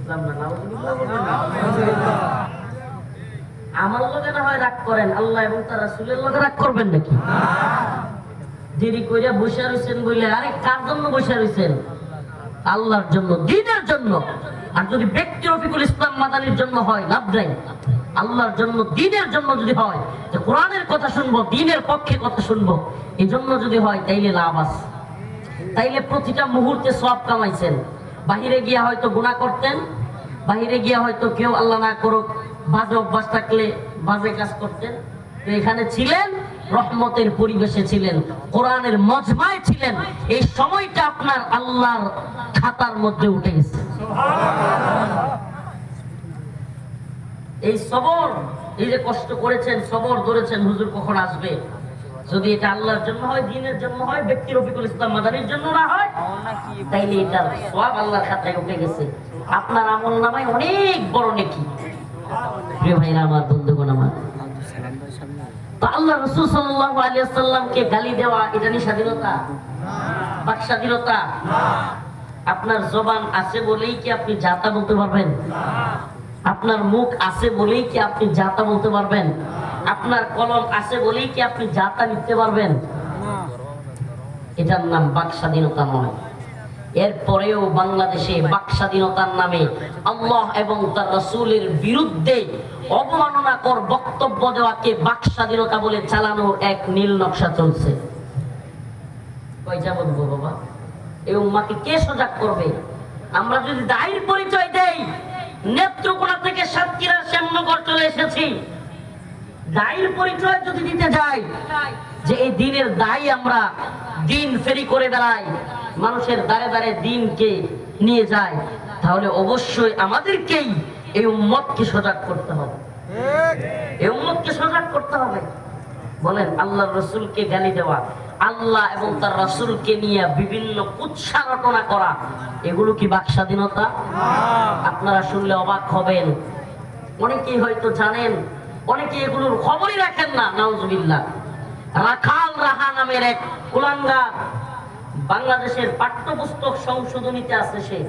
ইসলাম না, নাউজুবিল্লাহ বলবেন না। আমার লগে না হয় রাগ করেন, আল্লাহ এবং তার রাসূলের লগে রাগ করবেন নাকি? দেরি কইরা বসে রইছেন বলে, আরে কার জন্য বসে রইছেন? আল্লাহর জন্য, দ্বীনের জন্য। আর যদি ব্যক্তি রফিকুল ইসলাম মাদানির জন্য হয়, লাভ নাই। আল্লাহর জন্য, দ্বীনের জন্য যদি হয়, যে কোরআনের কথা শুনবো, দ্বীনের পক্ষে কথা শুনবো, এই জন্য যদি হয়, তাইলে লাভ আছে। তাইলে প্রতিটা মুহূর্তে সওয়াব কামাইছেন। বাহিরে গিয়া হয়তো গুনাহ করতেন, বাহিরে গিয়া হয়তো কেউ আল্লাহ না করুক বাজে অভ্যাস থাকলে বাজে কাজ করতেন। তো এখানে ছিলেন, রহমতের পরিবেশে ছিলেন, কোরআনের মজমায় ছিলেন। এই সময়টা আপনার আল্লাহর খাতার মধ্যে উঠে গেছে। এই সবর, এই যে কষ্ট করেছেন, সবর ধরেছেন, হুজুর কখন আসবে, যদি এটা আল্লাহর জন্য হয়, দ্বীনের জন্য হয়, ব্যক্তি রফিকুল ইসলাম মাদানির জন্য না হয়, তাইলে এটার সওয়াব আল্লাহর খাতায় উঠে গেছে। আপনার আমল নামায় অনেক বড় নেকি। প্রিয় ভাইরা আমার, বন্ধুগণ আমার, তো আল্লাহ রাসূল সাল্লাল্লাহু আলাইহি ওয়াসাল্লামকে গালি দেওয়া এটা কি স্বাধীনতা? বাক স্বাধীনতা? আপনার জবান আছে বলেই কি আপনি যাতা বলতে পারবেন? আপনার মুখ আছে বলেই কি আপনি যাতা বলতে পারবেন? আপনার কলম আছে বলেই কি আপনি যাতা লিখতে পারবেন? এটার নাম বাক স্বাধীনতা নয়। এরপরেও বাংলাদেশে বাক স্বাধীনতার নামে আল্লাহ এবং তার রাসূলের বিরুদ্ধে অবমাননাকর বক্তব্য দেওয়াকে বাক স্বাধীনতা বলে চালানোর এক নীল নকশা চলছে। কয়টা বলবো বাবা? এই উম্মাকে কে সজাগ করবে? আমরা যদি দায়ীর পরিচয় দেই, নেত্রকোনা থেকে সাতক্ষীরা শ্যামনগর চলে এসেছি, দায়ীর পরিচয় যদি দিতে যাই যে এই দ্বীনের দায়ী, আমরা দ্বীন ফেরি করে বেড়াই, মানুষের দ্বারে দ্বারে দ্বীনকে নিয়ে যায়, তাহলে অবশ্যই আমাদেরকেই এই উম্মতকে সজাগ করতে হবে। এই উম্মতকে সজাগ করতে হবে। বলেন, আল্লাহর রাসূলকে গালি দেওয়া, আল্লাহ এবং তার রাসূলকে নিয়ে বিভিন্ন কুৎসা রটনা করা, এগুলো কি বাক স্বাধীনতা? আপনারা শুনলে অবাক হবেন। অনেকেই হয়তো জানেন, অনেকে এগুলোর খবরই রাখেন না। নাউজুবিল্লাহ। রাখাল রাহা নামের এক কুলাঙ্গার বাংলাদেশের পাঠ্যপুস্তক সংশোধনীতে আছে। সে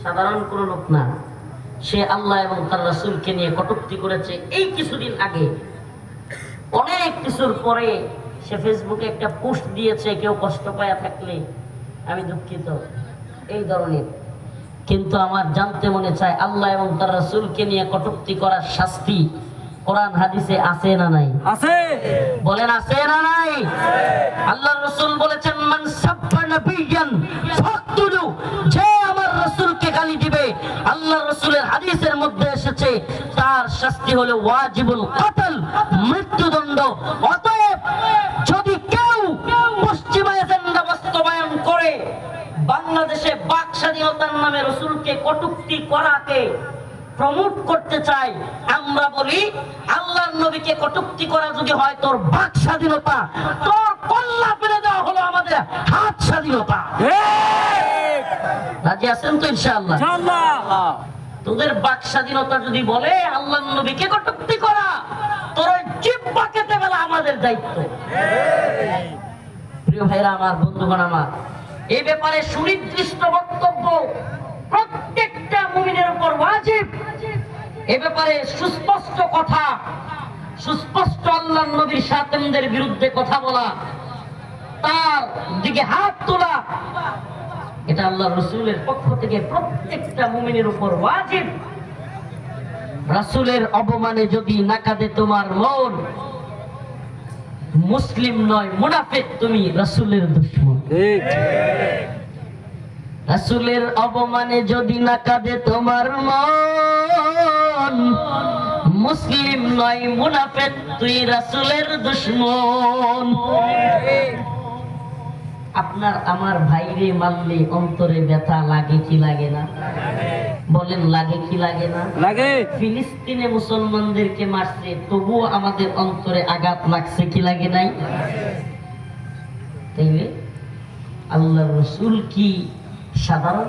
সাধারণ কোন লোক না। সে আল্লাহ এবং তার রাসূলকে নিয়ে কটূক্তি করেছে। এই কিছুদিন আগে, অনেক কিছুর পরে সে ফেসবুকে একটা পোস্ট দিয়েছে, কেউ কষ্ট পায়া থাকলে আমি দুঃখিত, এই ধরনের। কিন্তু আমার জানতে মনে চায়, আল্লাহ এবং তার রাসূলকে নিয়ে কটূক্তি করার শাস্তি কোরআন হাদিসে আছে না নাই? আছে। বলেন, আছে না নাই? আল্লাহর রাসূল বলেছেন, মান সাব্বা নাবিয়ান ফাকতুলু, যে আমার রাসূলকে গালি দিবে, আল্লাহর রাসূলের হাদিসের মধ্যে এসেছে, তার শাস্তি হলো ওয়াজিবুল কতল, মৃত্যুদণ্ড। অতএব যদি কেউ পশ্চিমা এজেন্ডা বাস্তবায়ন করে বাংলাদেশে বাক স্বাধীনতার নামে রাসূলকে কটূক্তি করাকে প্রমোট করতে চাই, আমরা বলি, আল্লাহর নবীকে কটূক্তি করা যদি হয় তোর বাক স্বাধীনতা, তোর কল্লা ফেলে দেওয়া হলো আমাদের হাত স্বাধীনতা। রাজি আছেন তো? ইনশাআল্লাহ। তোদের বাক স্বাধীনতা যদি বলে আল্লাহর নবীকে কটূক্তি করা, তোর ওই জিহ্বা কেটে ফেলা আমাদের দায়িত্ব। প্রিয় ভাইরা আমার, বন্ধুগণ আমার, এই ব্যাপারে সুনির্দিষ্ট বক্তব্য প্রত্যেকটা মুমিনের উপর ওয়াজিব। এ ব্যাপারে সুস্পষ্ট কথা, সুস্পষ্ট আল্লাহর নবীর শাতেমদের বিরুদ্ধে কথা বলা, তার দিকে হাত তোলা, এটা আল্লাহর রাসূলের পক্ষ থেকে প্রত্যেকটা মুমিনের উপর ওয়াজিব। রাসূলের অপমানে যদি না কাঁদে তোমার মন, মুসলিম নয় মুনাফিক তুমি, রাসূলের দুশমন। ঠিক। রাসূলের অপমানে যদি না কাঁদে তোমার মন, মুসলিম নয় মুনাফিক তুই, রাসূলের দুশমন। আপনার আমার ভাইরে মারলে অন্তরে ব্যথা লাগে কি লাগে না? বলেন, লাগে কি লাগে না? লাগে। ফিলিস্তিনে মুসলমানদেরকে মারছে, তবুও আমাদের অন্তরে আঘাত লাগছে কি লাগে নাই? তাইলে আল্লাহর রাসূল কি সাধারণ